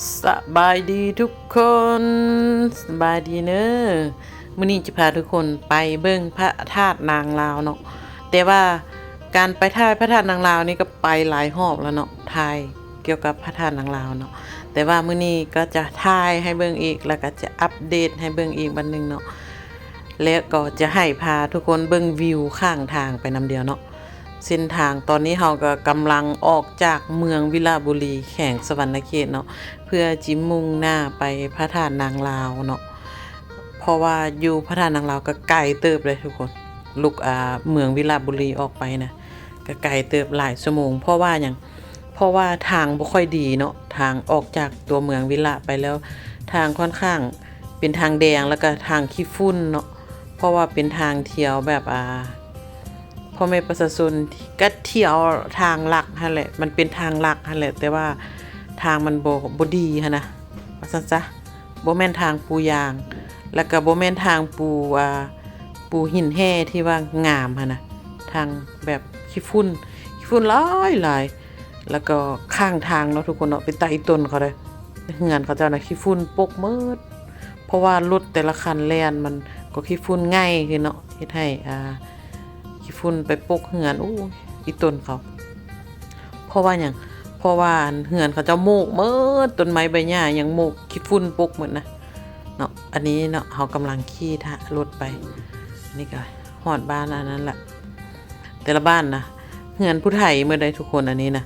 สบายดีทุกคนสบายดีเนอะมื้อนี้จะพาทุกคนไปเบิ่งพระธาตุนางลาวเนาะแต่ว่าการไปถ่ายพระธาตุนางลาวนี่ก็ไปหลายรอบแล้วเนาะถ่ายเกี่ยวกับพระธาตุนางลาวเนาะแต่ว่ามื้อนี้ก็จะถ่ายให้เบิ่งอีกแล้วก็จะอัปเดตให้เบิ่งอีกวันหนึ่งเนาะแล้วก็จะให้พาทุกคนเบิ่งวิวข้างทางไปนำเดียวเนาะเส้นทางตอนนี้เราก็กำลังออกจากเมืองวิฬาบุรีแขวงสวรรณเขตเนาะเพื่อจิมุ่งหน้าไปพระธาตุนางลาวเนาะเพราะว่าอยู่พระธาตุนางลาวก็ไกลเติบเลยทุกคนลูกเมืองวิฬาบุรีออกไปนะก็ไกลเติบหลายชั่วโมงเพราะว่าทางบ่ค่อยดีเนาะทางออกจากตัวเมืองวิฬาไปแล้วทางค่อนข้างเป็นทางแดงแล้วก็ทางขี้ฝุ่นเนาะเพราะว่าเป็นทางเที่ยวแบบพ่อแม่ประชาชนก็เที่ยวทางหลักหั่นแหละมันเป็นทางหลักหั่นแหละแต่ว่าทางมันบ่ดีหั่นนะว่าซั่นซะบ่แม่นทางปูยางแล้วก็บ่แม่นทางปูหินแห่ที่ว่างามหั่นนะทางแบบขี้ฝุ่นหลายแล้วก็ข้างทางเนาะทุกคนเนาะเป็นไต้ต้นเขาเด้เฮือนเขาเจ้าน่ะขี้ฝุ่นปกหมดเพราะว่ารถแต่ละคันแล่นมันก็ขี้ฝุ่นง่ายคือเนาะเฮ็ดให้ขี้ฝุ่นไปปกเฮือนอู้อีต้นเขาเพราะว่าหยังเพราะว่าเฮือนเขาเจ้าโมกหมดต้นไม้ใบหญ้ายังโมกขี้ฝุ่นปกหมดนะเนาะอันนี้เนาะเฮากำลังขี่รถไปนี่ก็ฮอดบ้านอันนั้นแหละแต่ละบ้านนะเฮือนผู้ไทยเมื่อใดทุกคนอันนี้นะ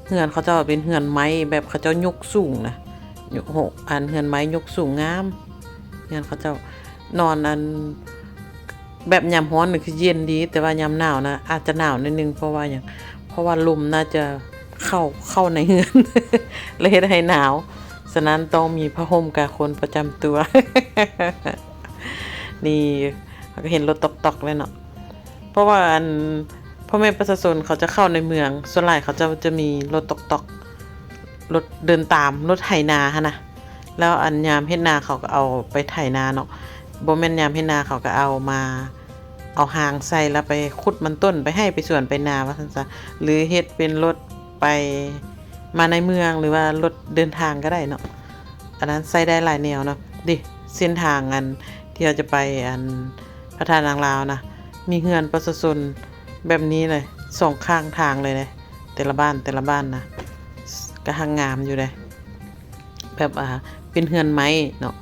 เฮือนเขาเจ้าเป็นเฮือนไม้แบบเขาเจ้ายกสูงนะยกเฮือนไม้ยกสูงงามเฮือนเขาเจ้านอนแบบยามร้อนนี่คือเย็นดีแต่ว่ายามหนาวนะอาจจะหนาวนิดนึงเพราะว่าลมน่าจะเข้าในเฮือน เลยเฮ็ดให้หนาวฉะนั้นต้องมีผ้าห่มกาคนประจำตัว นี่ก็เห็นรถตอกๆเลยเนาะเพราะว่าพ่อแม่ประชาชนเขาจะเข้าในเมืองส่วนใหญ่เขาจะมีรถตอกรถเดินตามรถไถนาฮะนะแล้วยามเฮ็ดนาเขาก็เอาไปไถนาเนาะบ่แม่นยามเฮ็ดนาเขาก็เอาหางใส่แล้วไปขุดมันต้นไปให้ไปสวนไปนาว่าซั่นซะหรือเฮ็ดเป็นรถไปมาในเมืองหรือว่ารถเดินทางก็ได้เนาะอันนั้นใส่ได้หลายแนวเนาะดิเส้นทางที่เราจะไปพระธาตุนางลาวนะมีเฮือนประชาชนแบบนี้เลยสองข้างทางเลยนะแต่ละบ้านนะก็หางงามอยู่เลยแบบเป็นเฮือนไม้เนาะ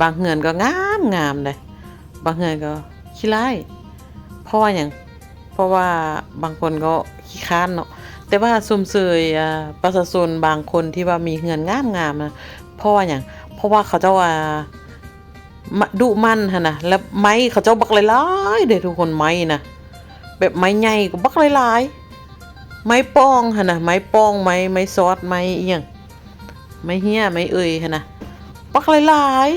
บางเฮือนก็งามเลยบางเฮือนก็ขี้ร้ายเพราะว่าบางคนก็ขี้ค้านเนาะแต่ว่าซุมเสยประชาชนบางคนที่ว่ามีเฮือนงามนะเพราะว่าเขาเจ้าดุมันหั่นน่ะแล้วไม้เขาเจ้าบักหลายๆเด้ทุกคนไม้นะแบบไม้ใหญ่ก็บักหลายๆไม้ป้องหั่นน่ะไม้ป้องไม้ซอสไม้อีหยังไม้เหี้ยไม้เอ่ยหั่นน่ะบักหลาย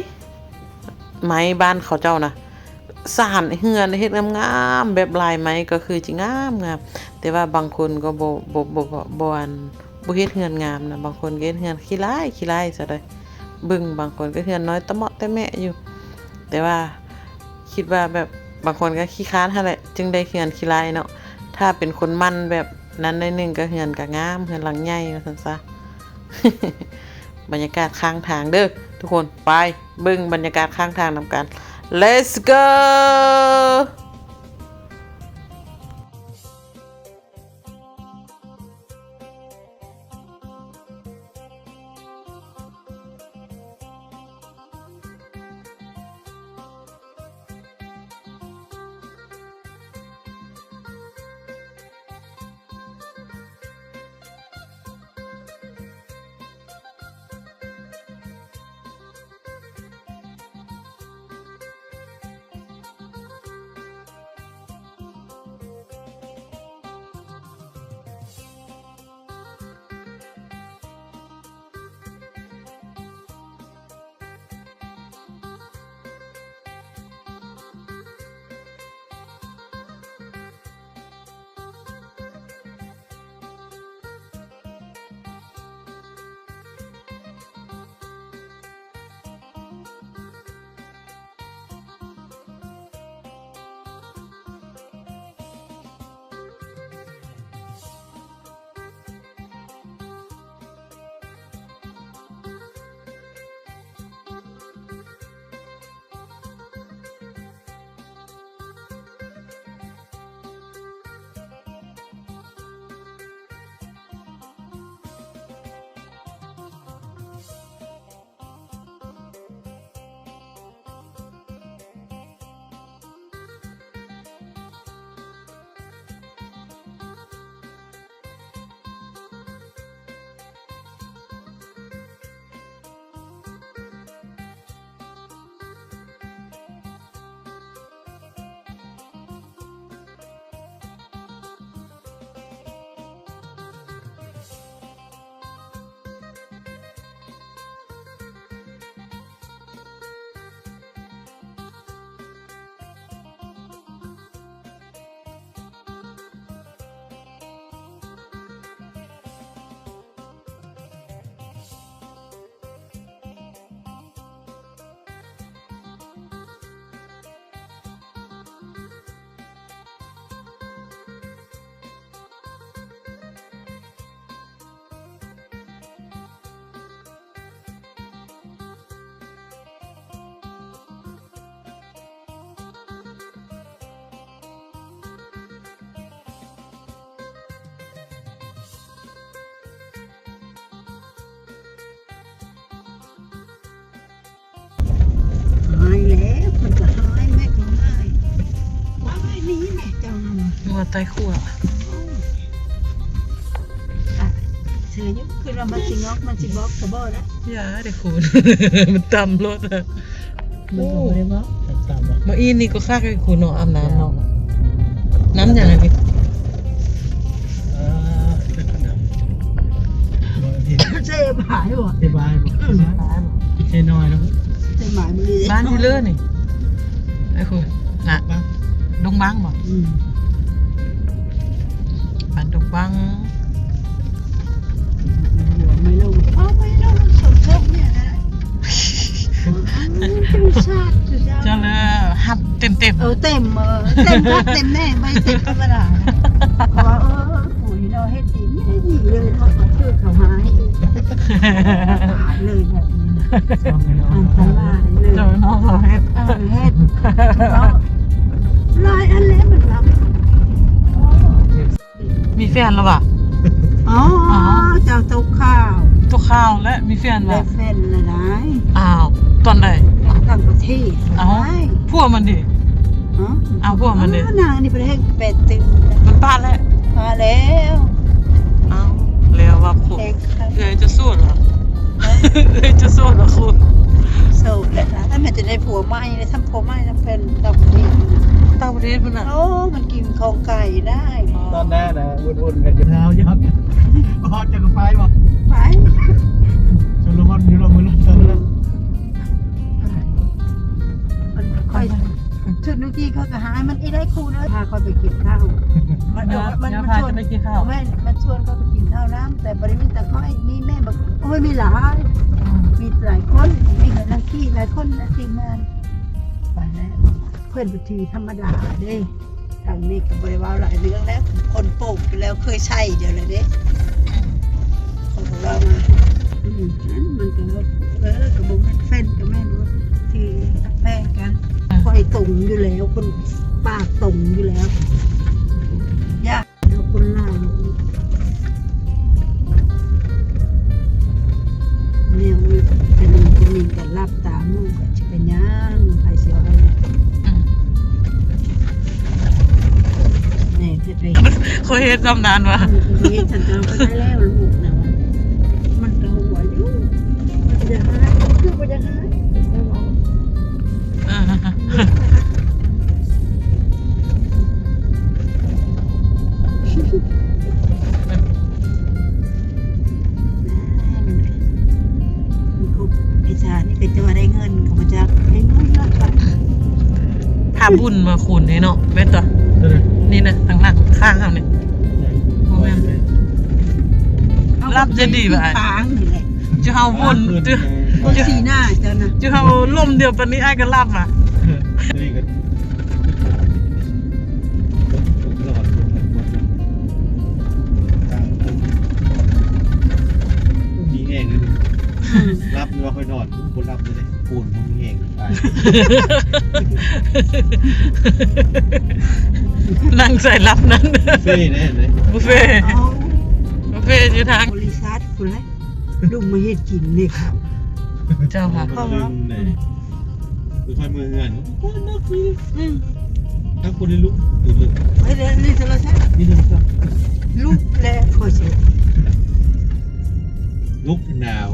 ๆไม้บ้านเขาเจ้านะสานเฮือนเฮ็ดงามๆแบบลายไม้ก็คือสิงามแต่ว่าบางคนก็บ่เฮ็ดเฮือนงามนะบางคนก็เฮ็ดเฮือนขี้ร้ายซะได้บางคนก็เฮือนน้อยตะเมาะแต่แม่อยู่แต่ว่าคิดว่าแบบบางคนก็ขี้ค้านหั่นแหละจึงได้เฮือนขี้ร้ายเนาะถ้าเป็นคนมันแบบนั้นหน่อยนึงก็เฮือนก็งามเฮือนหลังใหญ่ว่าซั่นซะ บรรยากาศข้างทางเด้อทุกคนไปเบิ่งบรรยากาศข้างทางนำกัน Let's go งัวไตขั่ว เสือยุคือเรามันสิงอกมันสิบอกกระบอกนะ อย่าได้คุณ มันตำรถอ่ะ มันบอกเลยบอก ตามบอก มาอีนี่ก็คักให้คุณเนาะอาบน้ำเนาะน้ำอย่างไรพี่ เรื่องขนมบอกที่ เจ๊หายบ่ ที่บ้านบอกใช่น้อยนะ เจ๊หมายมันเลย บ้านที่เลื่อนนี่ไอ้คุณน่ะ บ้าง ดงบังบ่บ้านดงบัง หัวไม่ลงไม่ลงสดๆเนี่ยนะเป็นชาติจุด เจ้าเลยหับเต็ม เต็มครับเต็มแน่ไม่เต็มธรรมดาเพราะว่าปุ๋ยเราเฮ็ดดีไม่ได้ดีเลยเพราะว่าคือเขาหายหายเลยแบบนี้ ซ้อมกันเนาะ อันตรายเลย เจ้าน้องเราเฮ็ด เฮ็ดลายอันเล็กมันรับ มีแฟนแล้วป่ะ อ๋อเจ้าตกข้าว ตัวข้าวและมีแฟน ได้ ป่ะ แฟนเลยนะ อ้าวตอนใด ต่างประเทศ เอาพวกมันดิ เอาพวกมันดิ นางนี่ประเทศเป็ดตึง มันป้าแล้ว มาแล้ว เอาแล้วว่าคุณ เด็ก เอ้ยจะสู้เหรอเอ้ยจะสู้เหรอคุณ โซ่เลยนะถ้ามันจะได้ผัวใหม่เลยทำผัวใหม่ทำเป็นต่างประเทศ ต่างประเทศมันอ่ะ โอ้มันกินของไก่ได้ ตอนแรกนะวุ่นๆกันอยู่แล้วยับพอจะกระไปบอก ไป ชนละวันอยู่เรามือลุ่มชนแล้ว มันค่อยชุดนุกี้เขาก็หายมันอีได้คู่นะพาเขาไปกินข้าวมันชวน จะไปกินข้าว แม่มันชวนเขาไปกินข้าวน้ำแต่บริมีแต่เขาไอ้นี่แม่บอกโอ้ยมีหลายมีหลายคนมีหลายที่หลายคนนะทีมงานไปแล้วเพื่อนบุตรีธรรมดาเด้ทางนี้กับบริวารหลายเรื่องแล้ว คนโป่งไปแล้วเคยใช่เดี๋ยวเลยเด้คนของเรามานั้นมันก็กับบุ้มเฟ้นกับแม่รู้ที่แป้งกันคอยตรงอยู่แล้วคนปากตรงอยู่แล้วยากแล้วคนลาวแนวเป็นคนนี้กันรับตามมุ่งก็จะเป็นย่างใครเสียอะไรเนี่ยจะไป เคยเห็นตำนานวะ เห็นฉันจะไปได้แล้วลูกนะมันก็หัวอยู่มันจะหายคือมันจะหายไอ้ชานี่ก็จะมาได้เงินเขามาจากได้เงินแล้วกัน พาบุญมาคุณนี่เนาะแม่ตัวนี่นะทางหลังข้างเขาเนี่ยรับจะดีป่ะ ปางนี่แหละ จะเอาบุญจะ คนสีหน้าเจ้านะ จะเอาลมเดียวปานนี้ไอ้ก็รับอ่ะ นี่กันตลอดมีเองเลยรับไม่ว่าค่อยนอนคนรับเลยปูนมีเองไป นั่งใส่รับนั้น เฟ่เนี่ยเลย บุฟเฟ่ต์ เอา บุฟเฟ่ต์อยู่ทาง บริษัทคุณเลยลูกมาเฮ็ดกินนี่ครับ เจ้าค่ะ ลืมเลยคือค่อยมือเงินถ้าคนได้ลุกตื่นเลย ไม่ได้นี่โทรศัพท์ นี่เลยครับ ลูกแล้วคอยเสีย ลุกหนาว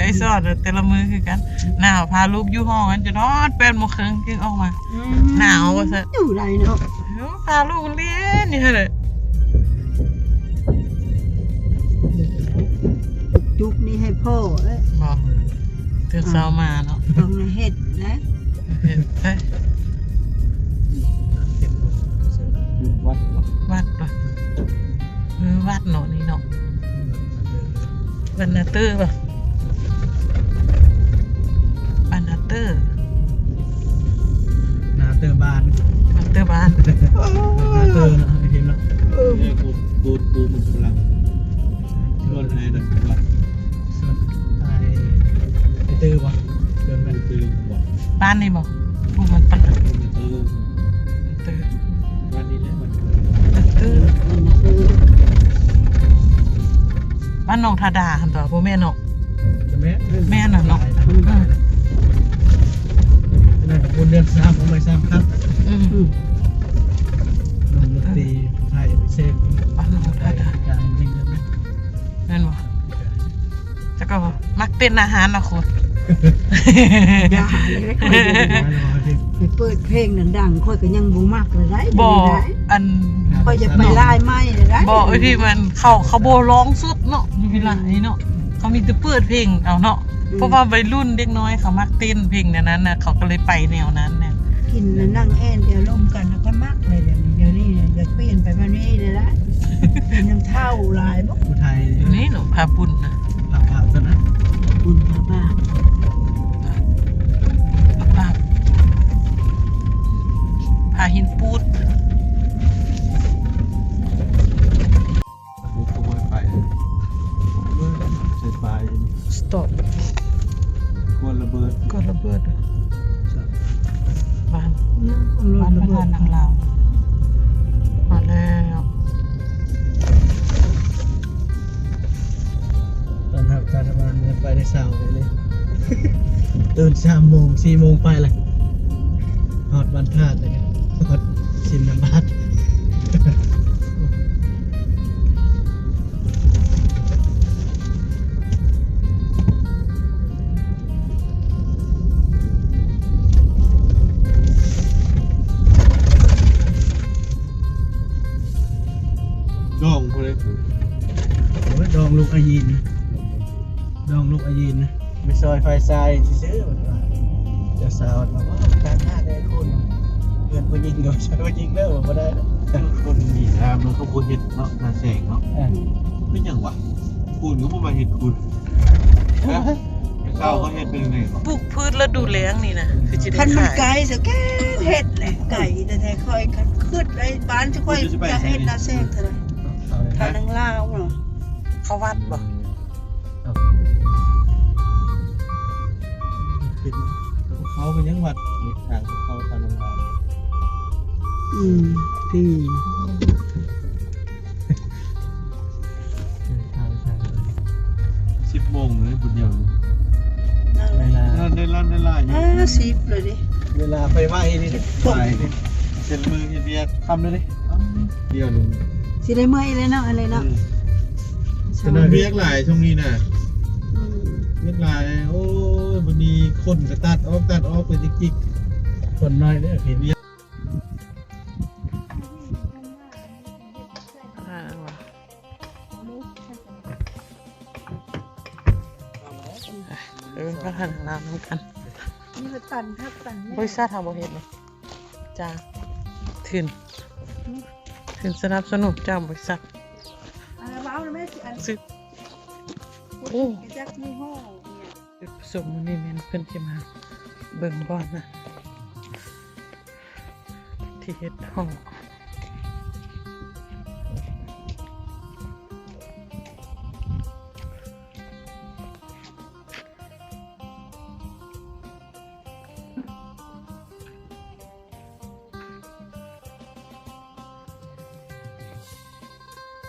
ไอ้สอดแต่ละมือคือกันหนาวพาลูกอยู่ห้องกันจะนอน8:30จึงออกมาหนาวว่าซะ อยู่ไรเนาะ พาลูกเรียนนี่เลย จุกนี่ให้พ่อเอ้ย บอกตื่นเช้ามาเนาะ ต้องเฮ็ดนะ เห็นเอ้ย วัด วัดป่ะวัดเนาะนี่เนาะบันนาเตอร์ป่ะบันนาเตอร์ นาเตอร์บาน บันเตอร์บ้าน นาเตอร์นะไอ้เห็นแล้วเนี่ยกูมันกำลังรถอะไรนะวัดไอ้เตอร์วะเดินไปเตอร์วะ บ้านนี่บอกลูกมันปัน เตอร์ เตอร์ วันนี้เนี่ยมัน เตอร์ มันคือ บ้านน้องทาดาคำตอบพ่อแม่เนาะ แม่ แม่น่ะเนาะ นั่น บุญเดือน3ของไม่3ครับ อืม ลงดนตรีไทยพิเศษ บ้านเรา ไท ได้ ยการจริงๆนะ นั่นบ่จะก็มักเต้นอาหารนะคุณ อย่าหาเลยได้ค่อยไปเปิดเพลงดังๆค่อยก็ยังบ่มักเลยได้ บ่ ได้ อัน ค่อยจะไปลายไม้เลยได้ บ่ไอพี่มันเขาบ่ร้องสุดเนาะมีเวลานี้เนาะเขามีแต่เปิดเพลงเอาเนาะเพราะว่าวัยรุ่นเด็กน้อยเขามักเต้นเพลงแนวนั้นน่ะเขาก็เลยไปแนวนั้นเนี่ย กินแล้วนั่งแอนเดียวร่มกันแล้วก็มักเลยเดี๋ยวนี้จะเปลี่ยนไปแบบนี้เลยละเป็นน้ำเท่าลายบ่ ผู้ไทย นี่หนูพาบุญนะ ลาวๆตัวนั้น บุญพระบาท พาหินปูด บุกเข้าไปใส่ปลาย สต็อป ควรระเบิด ก็ระเบิดบ้าน ร บ้า ถ น ระ พระ เบิ ธา ด ตุนางลาวมาแล้ว ตอนทำการทำงานเงินไปได้3เลยตื่น3 โมง 4 โมงไปเลยฮอดวันพลาดเลยเนี่ยฮอดชินน้ำบาดดองพอเลยดองลูกอายินดองลูกอายินนะไม่ซอยไฟทรายซื้อๆจะสาวมาว่าการหน้าได้คุณเพื่อนผู้หญิงก็ช่วยผู้หญิงเด้อบ่ได้คนมีน้ำเนาะเขาบ่เฮ็ดเนาะหน้าแสงเนาะเป็นหยังวะคุณก็บ่มาเฮ็ดคุณข้าวเขาเฮ็ดเป็นไง ปลูกพืชแล้วดูแล้งนี่นะคือจะได้ คันมัน ขาย ไก่สแกเฮ็ดแหละไก่แต่ค่อยขึ้นไอ้บ้านจะค่อยจะเฮ็ดนาแซงเท่าไหร่ทางลาวเนาะ เขาวัดบ่ เขาเป็นยังหวัดทางเขาทางโรงงาน ที่ 10 โมงเลยบุญเดียว นั่น เว เลย ลาได้ลั่นได้ล่าอยู่ 10เลยดิ เวลาไปไหว้นี่ไปเซ็นมือเบียดคำเลยดิเดียวหนึ่ง สิได้เมื่อยเลยเนาะอะไรเนาะ จะน่าเรียกหลายช่วงนี้น่ะเรียกหลายโอ้ยวันนี้คนก็ตัดออกไปจิกๆคนน้อยเนี่ยเห็นเรียก อ่าว่ะเดี๋ยวเป็นพระธาตุนางลาวน้ำกัน นี่ก็ตันครับตัน บริษัททำบ่เห็นเลยจ้าถึนสนับสนุนเจ้าบริษัท อะไรบ้างนะแม่สิอัน ซื้อ โอ้จักยี่ห้อเนี่ย จุดประสงค์นี่แม่นเพิ่นจะมาเบิ่งบอลนะที่เฮ็ดห้อง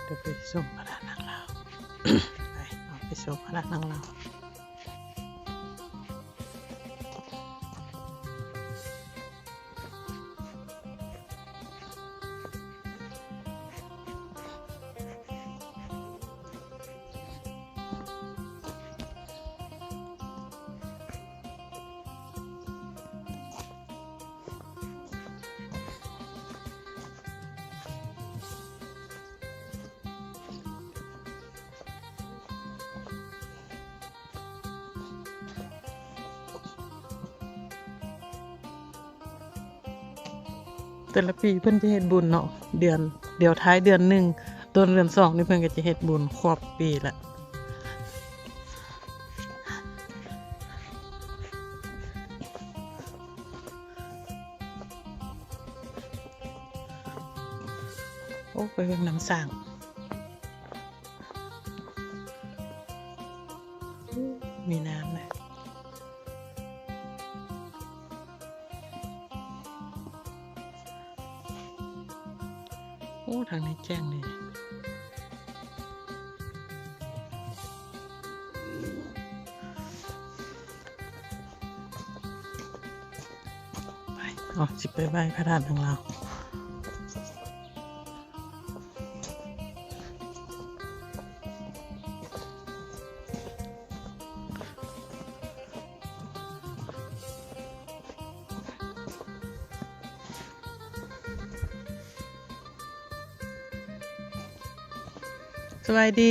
เดี๋ยวไปส่งพระธาตุนางลาว ไปเอาไปส่งพระธาตุนางลาวแต่ละปีเพิ่นจะเฮ็ดบุญเนาะเดี๋ยวท้ายเดือนหนึ่งต้นเดือนสองนี่เพิ่นก็จะเฮ็ดบุญครบปีละโอ้ไปเบิ่งน้ำสร้างมีน้ำเลยโอ้ทางนี้แจ้งเลย อ๋อสิไปไหว้พระธาตุนางลาวสวัสดี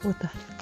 อุยตาย